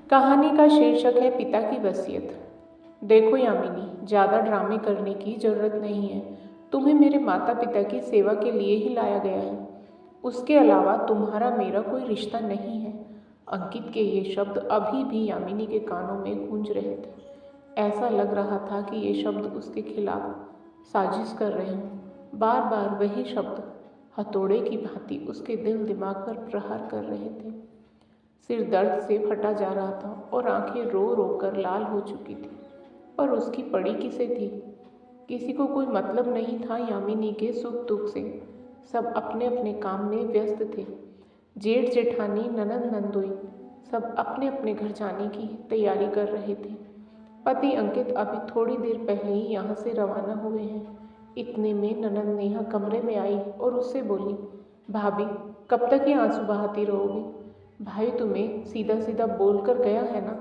कहानी का शीर्षक है पिता की वसीयत। देखो यामिनी, ज़्यादा ड्रामे करने की ज़रूरत नहीं है। तुम्हें मेरे माता पिता की सेवा के लिए ही लाया गया है। उसके अलावा तुम्हारा मेरा कोई रिश्ता नहीं है। अंकित के ये शब्द अभी भी यामिनी के कानों में गूंज रहे थे। ऐसा लग रहा था कि ये शब्द उसके खिलाफ साजिश कर रहे हों। बार बार वही शब्द हथौड़े की भांति उसके दिल दिमाग पर प्रहार कर रहे थे। सिर दर्द से फटा जा रहा था और आंखें रो रो कर लाल हो चुकी थी। पर उसकी पड़ी किसे थी? किसी को कोई मतलब नहीं था यामिनी के सुख दुख से। सब अपने अपने काम में व्यस्त थे। जेठ जेठानी, ननंद, नंदोई सब अपने अपने घर जाने की तैयारी कर रहे थे। पति अंकित अभी थोड़ी देर पहले ही यहाँ से रवाना हुए हैं। इतने में ननंद नेहा कमरे में आई और उससे बोली, भाभी कब तक ये आंसू बहाती रहोगी? भाई तुम्हें सीधा सीधा बोल कर गया है ना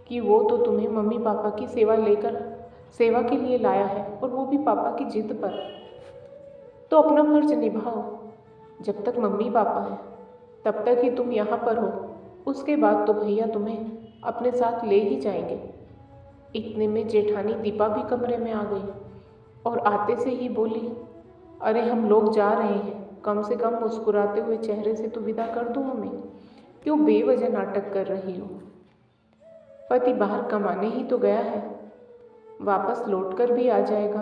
कि वो तो तुम्हें मम्मी पापा की सेवा के लिए लाया है, और वो भी पापा की जिद पर। तो अपना फर्ज निभाओ। जब तक मम्मी पापा है तब तक ही तुम यहाँ पर हो। उसके बाद तो भैया तुम्हें अपने साथ ले ही जाएंगे। इतने में जेठानी दीपा भी कमरे में आ गई और आते से ही बोली, अरे हम लोग जा रहे हैं, कम से कम मुस्कुराते हुए चेहरे से तो विदा कर दो हमें। क्यों बेवजह नाटक कर रही हो? पति बाहर कमाने ही तो गया है, वापस लौटकर भी आ जाएगा।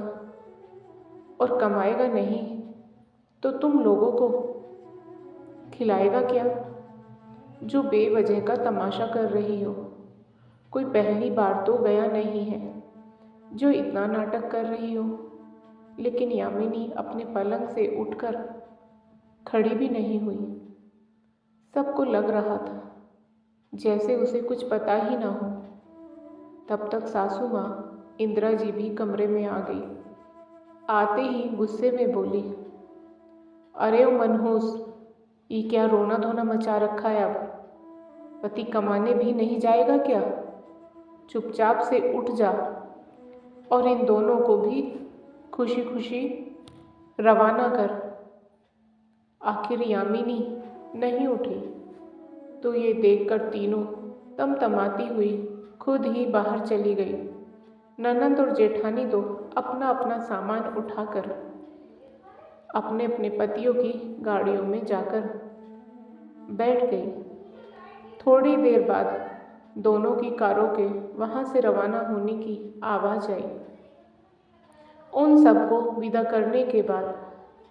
और कमाएगा नहीं तो तुम लोगों को खिलाएगा क्या? जो बेवजह का तमाशा कर रही हो। कोई पहली बार तो गया नहीं है जो इतना नाटक कर रही हो। लेकिन यामिनी अपने पलंग से उठकर खड़ी भी नहीं हुई। सबको लग रहा था जैसे उसे कुछ पता ही ना हो। तब तक सासू माँ इंदिरा जी भी कमरे में आ गई। आते ही गुस्से में बोली, अरे ओ मनहूस, ये क्या रोना धोना मचा रखा है? अब पति कमाने भी नहीं जाएगा क्या? चुपचाप से उठ जा और इन दोनों को भी खुशी खुशी रवाना कर। आखिर यामिनी नहीं उठी तो ये देखकर तीनों तमतमाती हुई खुद ही बाहर चली गई। ननंद और जेठानी तो अपना अपना सामान उठाकर अपने अपने पतियों की गाड़ियों में जाकर बैठ गई। थोड़ी देर बाद दोनों की कारों के वहां से रवाना होने की आवाज़ आई। उन सबको विदा करने के बाद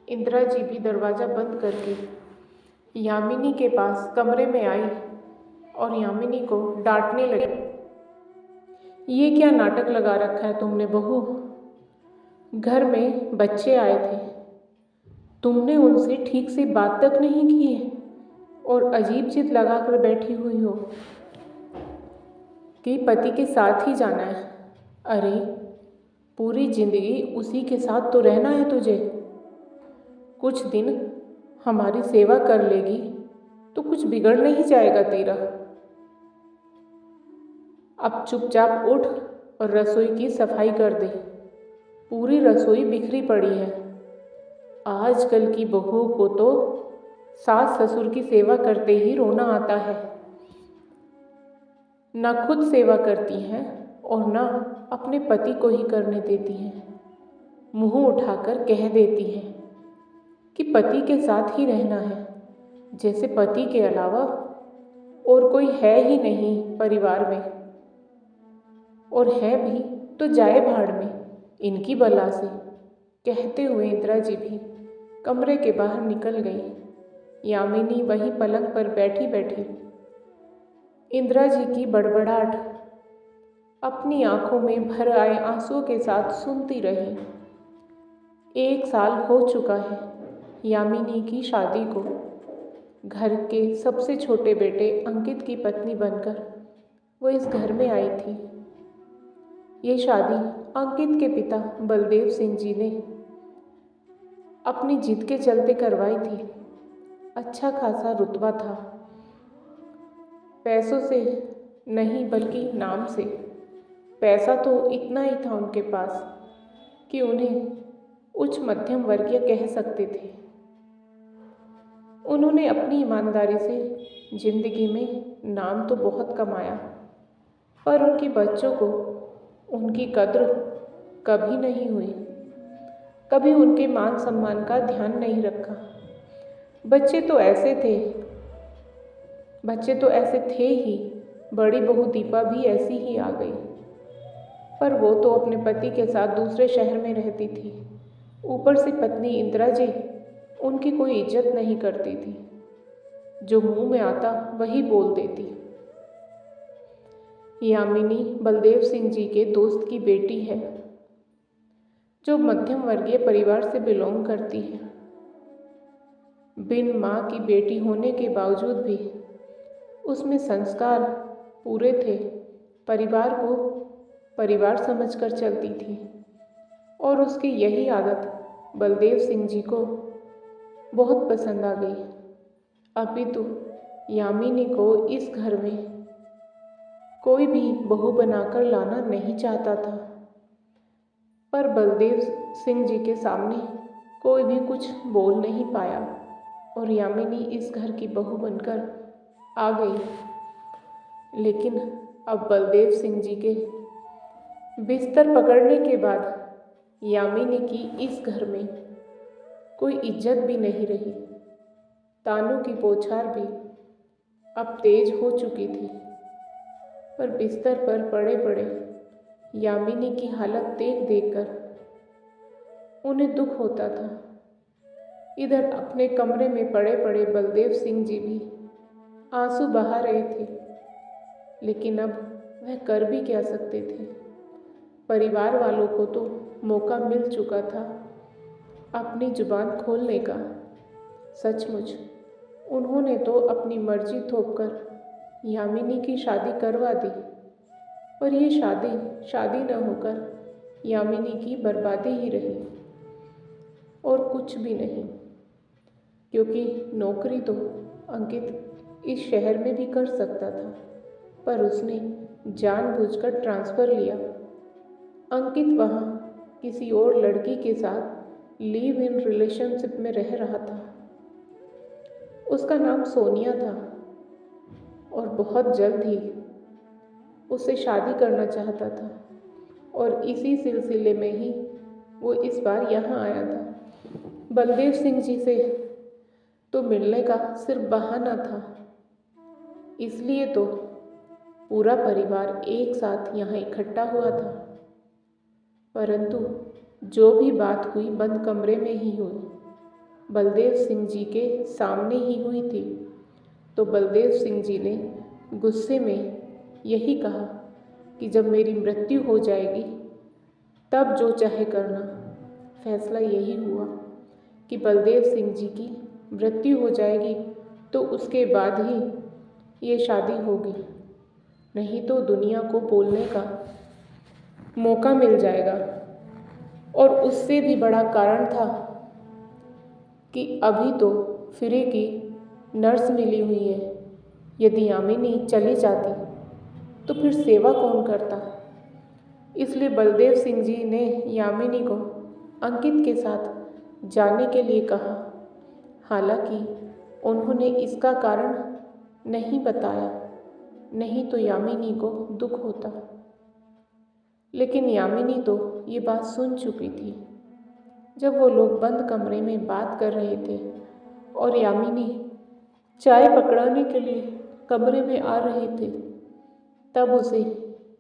इंदिरा जी भी दरवाज़ा बंद करके यामिनी के पास कमरे में आई और यामिनी को डांटने लगी, ये क्या नाटक लगा रखा है तुमने बहू? घर में बच्चे आए थे, तुमने उनसे ठीक से बात तक नहीं की है और अजीब जिद लगा कर बैठी हुई हो कि पति के साथ ही जाना है। अरे पूरी जिंदगी उसी के साथ तो रहना है तुझे। कुछ दिन हमारी सेवा कर लेगी तो कुछ बिगड़ नहीं जाएगा तेरा। अब चुपचाप उठ और रसोई की सफाई कर दे। पूरी रसोई बिखरी पड़ी है। आजकल की बहुओं को तो सास ससुर की सेवा करते ही रोना आता है। न खुद सेवा करती हैं और न अपने पति को ही करने देती हैं। मुंह उठाकर कह देती हैं कि पति के साथ ही रहना है, जैसे पति के अलावा और कोई है ही नहीं परिवार में। और है भी तो जाए भाड़ में इनकी बला से। कहते हुए इंदिरा जी भी कमरे के बाहर निकल गई। यामिनी वहीं पलंग पर बैठी बैठी इंदिरा जी की बड़बड़ाहट अपनी आंखों में भर आए आंसुओं के साथ सुनती रही। 1 साल हो चुका है यामिनी की शादी को। घर के सबसे छोटे बेटे अंकित की पत्नी बनकर वो इस घर में आई थी। ये शादी अंकित के पिता बलदेव सिंह जी ने अपनी जिद के चलते करवाई थी। अच्छा खासा रुतबा था, पैसों से नहीं बल्कि नाम से। पैसा तो इतना ही था उनके पास कि उन्हें उच्च मध्यम वर्गीय कह सकते थे। उन्होंने अपनी ईमानदारी से जिंदगी में नाम तो बहुत कमाया, पर उनके बच्चों को उनकी कद्र कभी नहीं हुई, कभी उनके मान सम्मान का ध्यान नहीं रखा। बच्चे तो ऐसे थे ही। बड़ी बहू दीपा भी ऐसी ही आ गई, पर वो तो अपने पति के साथ दूसरे शहर में रहती थी। ऊपर से पत्नी इंदिरा जी उनकी कोई इज्जत नहीं करती थी, जो मुंह में आता वही बोल देती। यामिनी बलदेव सिंह जी के दोस्त की बेटी है, जो मध्यम वर्गीय परिवार से बिलोंग करती है। बिन माँ की बेटी होने के बावजूद भी उसमें संस्कार पूरे थे। परिवार को परिवार समझकर चलती थी और उसकी यही आदत बलदेव सिंह जी को बहुत पसंद आ गई। अपितु यामिनी को इस घर में कोई भी बहू बनाकर लाना नहीं चाहता था, पर बलदेव सिंह जी के सामने कोई भी कुछ बोल नहीं पाया और यामिनी इस घर की बहू बनकर आ गई। लेकिन अब बलदेव सिंह जी के बिस्तर पकड़ने के बाद यामिनी की इस घर में कोई इज्जत भी नहीं रही। तानों की बौछार भी अब तेज हो चुकी थी, पर बिस्तर पर पड़े पड़े यामिनी की हालत देखकर उन्हें दुख होता था। इधर अपने कमरे में पड़े पड़े बलदेव सिंह जी भी आंसू बहा रहे थे, लेकिन अब वह कर भी क्या सकते थे। परिवार वालों को तो मौका मिल चुका था अपनी जुबान खोलने का। सचमुच उन्होंने तो अपनी मर्जी थोपकर यामिनी की शादी करवा दी, पर ये शादी न होकर यामिनी की बर्बादी ही रही और कुछ भी नहीं। क्योंकि नौकरी तो अंकित इस शहर में भी कर सकता था, पर उसने जानबूझकर ट्रांसफ़र लिया। अंकित वहाँ किसी और लड़की के साथ लिव इन रिलेशनशिप में रह रहा था। उसका नाम सोनिया था और बहुत जल्द ही उससे शादी करना चाहता था, और इसी सिलसिले में ही वो इस बार यहाँ आया था। बलदेव सिंह जी से तो मिलने का सिर्फ बहाना था, इसलिए तो पूरा परिवार एक साथ यहाँ इकट्ठा हुआ था। परंतु जो भी बात हुई बंद कमरे में ही हुई, बलदेव सिंह जी के सामने ही हुई थी। तो बलदेव सिंह जी ने गुस्से में यही कहा कि जब मेरी मृत्यु हो जाएगी तब जो चाहे करना। फैसला यही हुआ कि बलदेव सिंह जी की मृत्यु हो जाएगी तो उसके बाद ही ये शादी होगी, नहीं तो दुनिया को बोलने का मौका मिल जाएगा। और उससे भी बड़ा कारण था कि अभी तो फ्री की नर्स मिली हुई है। यदि यामिनी चली जाती तो फिर सेवा कौन करता। इसलिए बलदेव सिंह जी ने यामिनी को अंकित के साथ जाने के लिए कहा। हालांकि उन्होंने इसका कारण नहीं बताया, नहीं तो यामिनी को दुख होता। लेकिन यामिनी तो ये बात सुन चुकी थी। जब वो लोग बंद कमरे में बात कर रहे थे और यामिनी चाय पकड़ाने के लिए कमरे में आ रहे थे, तब उसे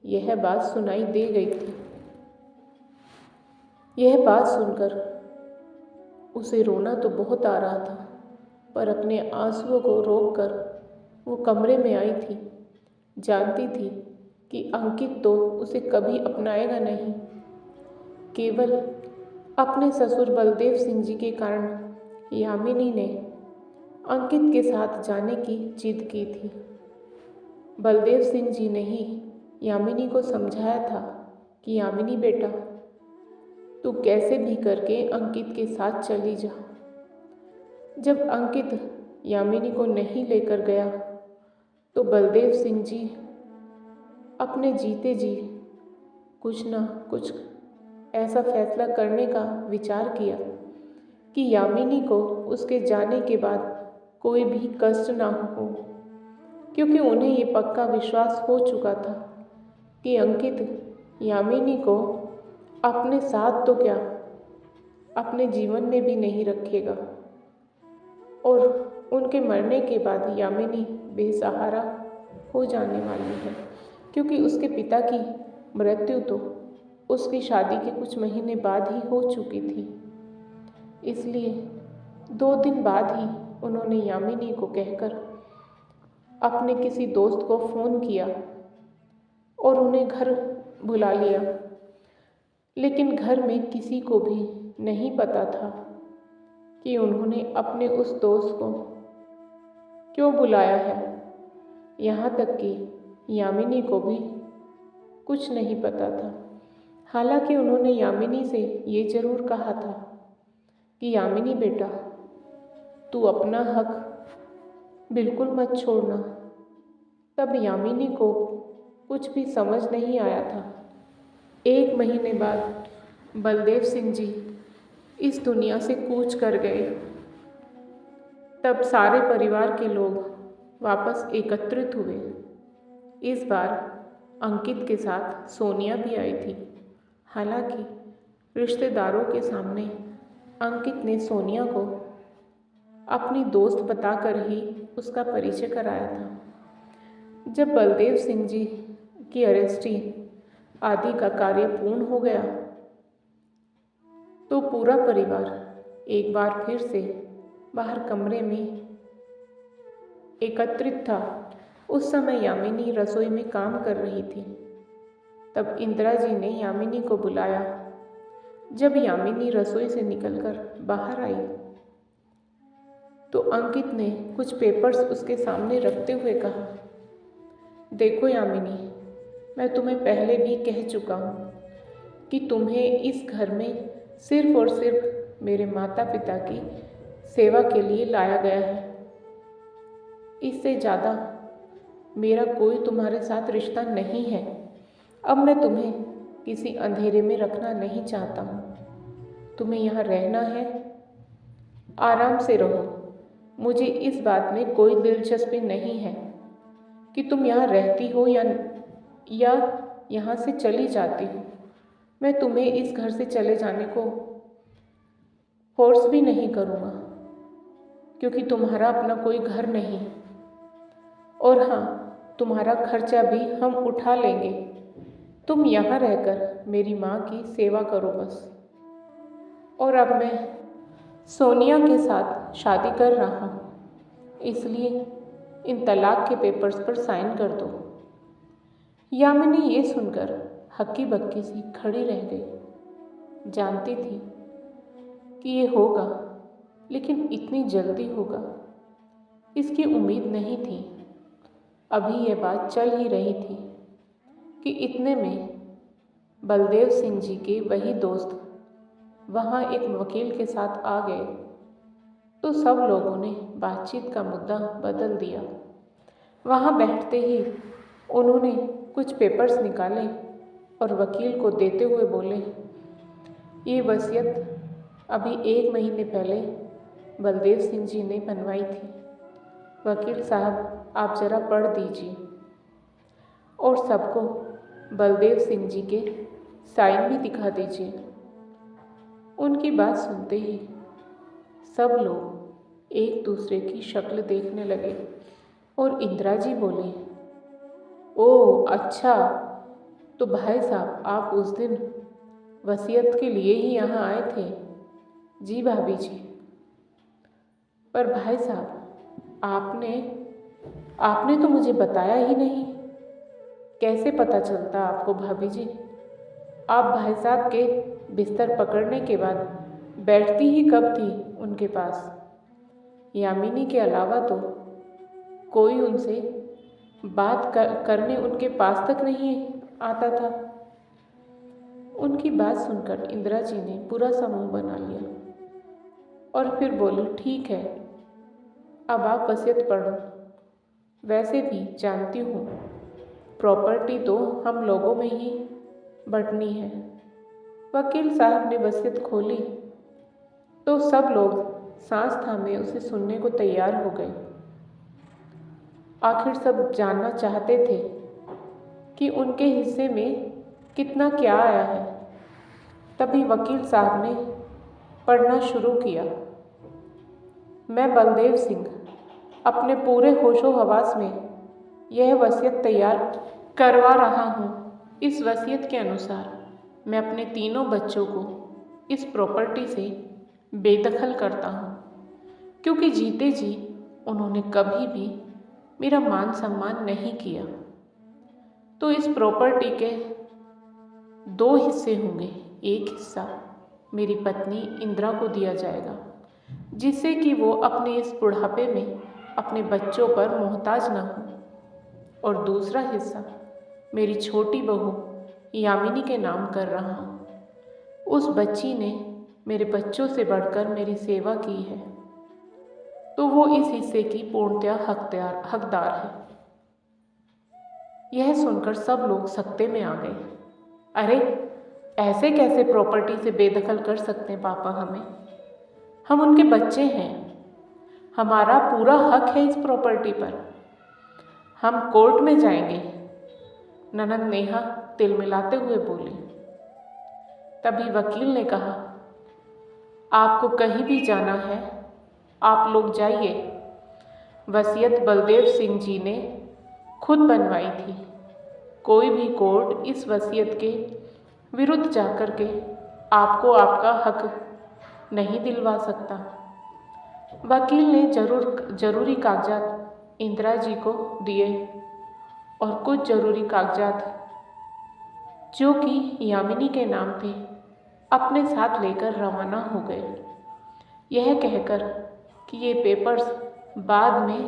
यह बात सुनाई दे गई थी। यह बात सुनकर उसे रोना तो बहुत आ रहा था, पर अपने आंसुओं को रोककर वो कमरे में आई थी। जानती थी कि अंकित तो उसे कभी अपनाएगा नहीं। केवल अपने ससुर बलदेव सिंह जी के कारण यामिनी ने अंकित के साथ जाने की जिद की थी। बलदेव सिंह जी ने ही यामिनी को समझाया था कि यामिनी बेटा, तू कैसे भी करके अंकित के साथ चली जा। जब अंकित यामिनी को नहीं लेकर गया तो बलदेव सिंह जी अपने जीते जी कुछ न कुछ ऐसा फैसला करने का विचार किया कि यामिनी को उसके जाने के बाद कोई भी कष्ट ना हो, क्योंकि उन्हें ये पक्का विश्वास हो चुका था कि अंकित यामिनी को अपने साथ तो क्या, अपने जीवन में भी नहीं रखेगा और उनके मरने के बाद यामिनी बेसहारा हो जाने वाली है, क्योंकि उसके पिता की मृत्यु तो उसकी शादी के कुछ महीने बाद ही हो चुकी थी। इसलिए 2 दिन बाद ही उन्होंने यामिनी को कहकर अपने किसी दोस्त को फ़ोन किया और उन्हें घर बुला लिया। लेकिन घर में किसी को भी नहीं पता था कि उन्होंने अपने उस दोस्त को क्यों बुलाया है। यहाँ तक कि यामिनी को भी कुछ नहीं पता था। हालांकि उन्होंने यामिनी से ये ज़रूर कहा था कि यामिनी बेटा, तू अपना हक बिल्कुल मत छोड़ना। तब यामिनी को कुछ भी समझ नहीं आया था। 1 महीने बाद बलदेव सिंह जी इस दुनिया से कूच कर गए। तब सारे परिवार के लोग वापस एकत्रित हुए। इस बार अंकित के साथ सोनिया भी आई थी। हालांकि रिश्तेदारों के सामने अंकित ने सोनिया को अपनी दोस्त बताकर ही उसका परिचय कराया था। जब बलदेव सिंह जी की अरेस्टी आदि का कार्य पूर्ण हो गया तो पूरा परिवार एक बार फिर से बाहर कमरे में एकत्रित था। उस समय यामिनी रसोई में काम कर रही थी। तब इंदिरा जी ने यामिनी को बुलाया। जब यामिनी रसोई से निकलकर बाहर आई तो अंकित ने कुछ पेपर्स उसके सामने रखते हुए कहा, देखो यामिनी, मैं तुम्हें पहले भी कह चुका हूँ कि तुम्हें इस घर में सिर्फ और सिर्फ मेरे माता पिता की सेवा के लिए लाया गया है। इससे ज़्यादा मेरा कोई तुम्हारे साथ रिश्ता नहीं है। अब मैं तुम्हें किसी अंधेरे में रखना नहीं चाहता हूँ। तुम्हें यहाँ रहना है, आराम से रहो। मुझे इस बात में कोई दिलचस्पी नहीं है कि तुम यहाँ रहती हो या यहाँ से चली जाती हो। मैं तुम्हें इस घर से चले जाने को फोर्स भी नहीं करूँगा, क्योंकि तुम्हारा अपना कोई घर नहीं। और हाँ, तुम्हारा खर्चा भी हम उठा लेंगे। तुम यहाँ रहकर मेरी माँ की सेवा करो बस। और अब मैं सोनिया के साथ शादी कर रहा हूँ, इसलिए इन तलाक के पेपर्स पर साइन कर दो। यामिनी ये सुनकर हक्की बक्की सी खड़ी रह गई। जानती थी कि ये होगा, लेकिन इतनी जल्दी होगा इसकी उम्मीद नहीं थी। अभी ये बात चल ही रही थी कि इतने में बलदेव सिंह जी के वही दोस्त वहाँ एक वकील के साथ आ गए तो सब लोगों ने बातचीत का मुद्दा बदल दिया। वहाँ बैठते ही उन्होंने कुछ पेपर्स निकाले और वकील को देते हुए बोले, ये वसीयत अभी 1 महीने पहले बलदेव सिंह जी ने बनवाई थी। वकील साहब, आप ज़रा पढ़ दीजिए। और सबको बलदेव सिंह जी के साइन भी दिखा दीजिए। उनकी बात सुनते ही सब लोग एक दूसरे की शक्ल देखने लगे और इंदिरा जी बोली, ओह अच्छा, तो भाई साहब आप उस दिन वसीयत के लिए ही यहाँ आए थे। जी भाभी जी। पर भाई साहब आपने तो मुझे बताया ही नहीं। कैसे पता चलता आपको भाभी जी? आप भाई साहब के बिस्तर पकड़ने के बाद बैठती ही कब थी उनके पास? यामिनी के अलावा तो कोई उनसे बात करने उनके पास तक नहीं आता था। उनकी बात सुनकर इंदिरा जी ने पूरा सा मुंह बना लिया और फिर बोली, ठीक है, अब आप वसीयत पढ़ो। वैसे भी जानती हूँ प्रॉपर्टी तो हम लोगों में ही बंटनी है। वकील साहब ने वसीयत खोली तो सब लोग सांस थामे उसे सुनने को तैयार हो गए। आखिर सब जानना चाहते थे कि उनके हिस्से में कितना क्या आया है। तभी वकील साहब ने पढ़ना शुरू किया। मैं बलदेव सिंह अपने पूरे होशो हवास में यह वसीयत तैयार करवा रहा हूँ। इस वसीयत के अनुसार मैं अपने तीनों बच्चों को इस प्रॉपर्टी से बेदखल करता हूँ, क्योंकि जीते जी उन्होंने कभी भी मेरा मान सम्मान नहीं किया। तो इस प्रॉपर्टी के 2 हिस्से होंगे। एक हिस्सा मेरी पत्नी इंदिरा को दिया जाएगा, जिससे कि वो अपने इस बुढ़ापे में अपने बच्चों पर मोहताज न हो, और दूसरा हिस्सा मेरी छोटी बहू यामिनी के नाम कर रहा हूँ। उस बच्ची ने मेरे बच्चों से बढ़कर मेरी सेवा की है, तो वो इस हिस्से की पूर्णतः हकदार है। यह सुनकर सब लोग सकते में आ गए। अरे, ऐसे कैसे प्रॉपर्टी से बेदखल कर सकते हैं पापा हम उनके बच्चे हैं। हमारा पूरा हक है इस प्रॉपर्टी पर। हम कोर्ट में जाएंगे, ननद नेहा तिलमिलाते हुए बोली। तभी वकील ने कहा, आपको कहीं भी जाना है आप लोग जाइए। वसीयत बलदेव सिंह जी ने खुद बनवाई थी। कोई भी कोर्ट इस वसीयत के विरुद्ध जाकर के आपको आपका हक नहीं दिलवा सकता। वकील ने जरूरी कागजात इंदिरा जी को दिए और कुछ जरूरी कागजात जो कि यामिनी के नाम थे अपने साथ लेकर रवाना हो गए, यह कहकर कि ये पेपर्स बाद में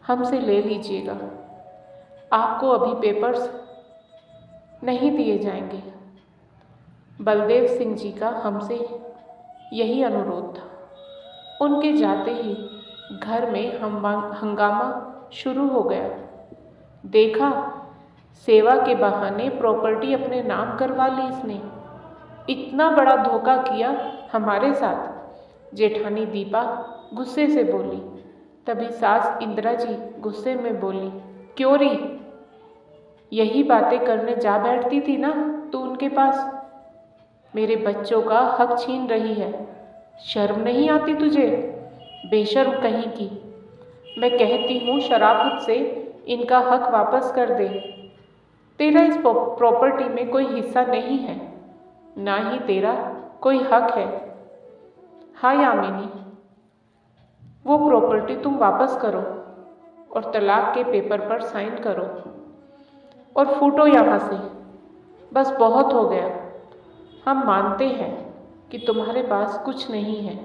हमसे ले लीजिएगा, आपको अभी पेपर्स नहीं दिए जाएंगे। बलदेव सिंह जी का हमसे यही अनुरोध था। उनके जाते ही घर में हंगामा शुरू हो गया। देखा, सेवा के बहाने प्रॉपर्टी अपने नाम करवा ली इसने। इतना बड़ा धोखा किया हमारे साथ। जेठानी दीपा गुस्से से बोली। तभी सास इंदिरा जी गुस्से में बोली, क्यों री, यही बातें करने जा बैठती थी ना तू उनके पास। मेरे बच्चों का हक छीन रही है, शर्म नहीं आती तुझे, बेशर्म कहीं की। मैं कहती हूँ शराफत से इनका हक वापस कर दे। तेरा इस प्रॉपर्टी में कोई हिस्सा नहीं है, ना ही तेरा कोई हक है। हाँ यामिनी, वो प्रॉपर्टी तुम वापस करो और तलाक के पेपर पर साइन करो और फूटो यहाँ से। बस बहुत हो गया। हम मानते हैं कि तुम्हारे पास कुछ नहीं है,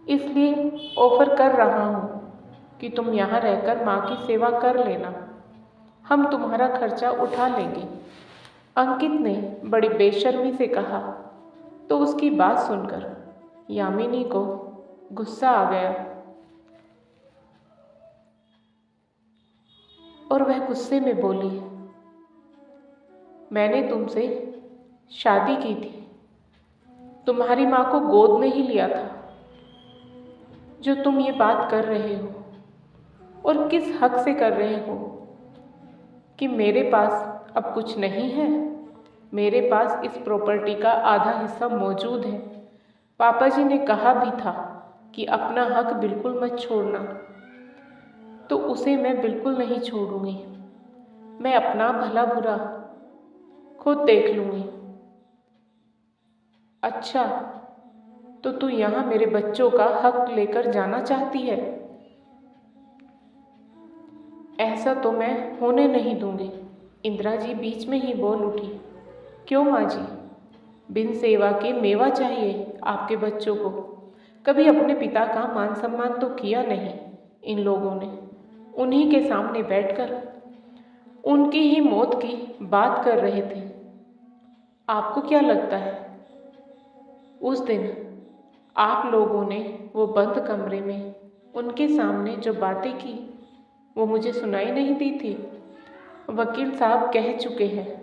इसलिए ऑफर कर रहा हूँ कि तुम यहाँ रहकर माँ की सेवा कर लेना। हम तुम्हारा खर्चा उठा लेंगे। अंकित ने बड़ी बेशर्मी से कहा। तो उसकी बात सुनकर यामिनी को गुस्सा आ गया और वह गुस्से में बोली, मैंने तुमसे शादी की थी, तुम्हारी माँ को गोद में ही लिया था। जो तुम ये बात कर रहे हो और किस हक से कर रहे हो कि मेरे पास अब कुछ नहीं है। मेरे पास इस प्रॉपर्टी का आधा हिस्सा मौजूद है। पापा जी ने कहा भी था कि अपना हक बिल्कुल मत छोड़ना, तो उसे मैं बिल्कुल नहीं छोड़ूंगी। मैं अपना भला बुरा खुद देख लूँगी। अच्छा, तो तू यहाँ मेरे बच्चों का हक लेकर जाना चाहती है? ऐसा तो मैं होने नहीं दूँगी। इंदिरा जी बीच में ही बोल उठी। क्यों माँ जी, बिन सेवा के मेवा चाहिए आपके बच्चों को? कभी अपने पिता का मान सम्मान तो किया नहीं इन लोगों ने। उन्हीं के सामने बैठकर उनकी ही मौत की बात कर रहे थे। आपको क्या लगता है उस दिन आप लोगों ने वो बंद कमरे में उनके सामने जो बातें की वो मुझे सुनाई नहीं दी थी? वकील साहब कह चुके हैं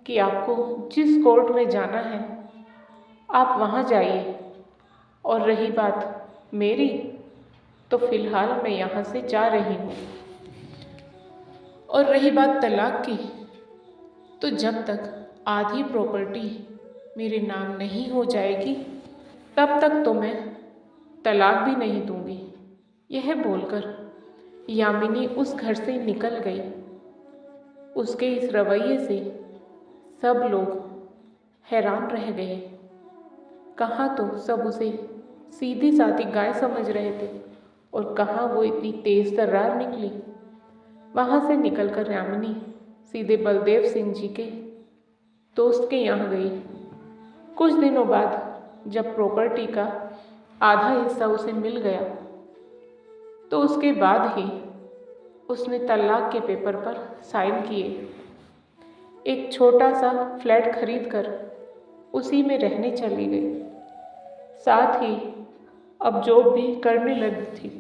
कि आपको जिस कोर्ट में जाना है आप वहाँ जाइए। और रही बात मेरी, तो फिलहाल मैं यहाँ से जा रही हूँ। और रही बात तलाक की, तो जब तक आधी प्रॉपर्टी मेरे नाम नहीं हो जाएगी तब तक तो मैं तलाक भी नहीं दूंगी। यह बोलकर यामिनी उस घर से निकल गई। उसके इस रवैये से सब लोग हैरान रह गए। कहाँ तो सब उसे सीधी सादी गाय समझ रहे थे और कहाँ वो इतनी तेज तर्रार निकली। वहाँ से निकलकर यामिनी सीधे बलदेव सिंह जी के दोस्त के यहाँ गई। कुछ दिनों बाद जब प्रॉपर्टी का आधा हिस्सा उसे मिल गया तो उसके बाद ही उसने तलाक के पेपर पर साइन किए। एक छोटा सा फ्लैट खरीदकर उसी में रहने चली गई। साथ ही अब जॉब भी करने लगी थी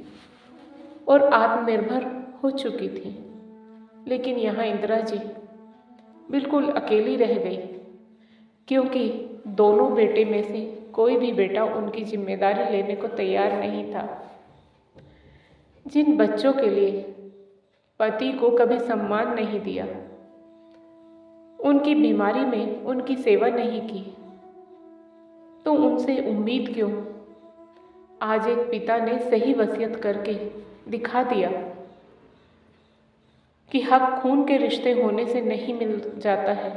और आत्मनिर्भर हो चुकी थी। लेकिन यहाँ इंदिरा जी बिल्कुल अकेली रह गई, क्योंकि दोनों बेटे में से कोई भी बेटा उनकी जिम्मेदारी लेने को तैयार नहीं था। जिन बच्चों के लिए पति को कभी सम्मान नहीं दिया, उनकी बीमारी में उनकी सेवा नहीं की, तो उनसे उम्मीद क्यों? आज एक पिता ने सही वसीयत करके दिखा दिया कि हक खून के रिश्ते होने से नहीं मिल जाता है।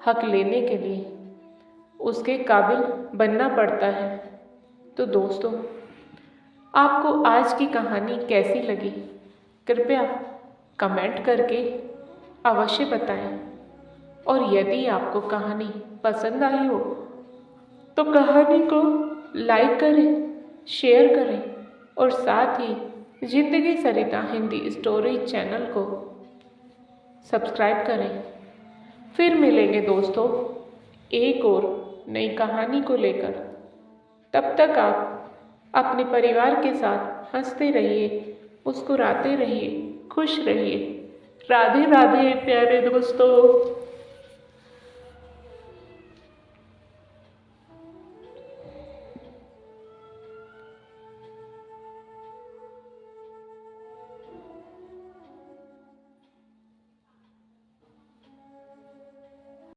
हक लेने के लिए उसके काबिल बनना पड़ता है। तो दोस्तों, आपको आज की कहानी कैसी लगी? कृपया कमेंट करके अवश्य बताएं। और यदि आपको कहानी पसंद आई हो तो कहानी को लाइक करें, शेयर करें और साथ ही जिंदगी सरिता हिंदी स्टोरी चैनल को सब्सक्राइब करें। फिर मिलेंगे दोस्तों एक और नई कहानी को लेकर। तब तक आप अपने परिवार के साथ हंसते रहिए, मुस्कुराते रहिए, खुश रहिए। राधे राधे प्यारे दोस्तों।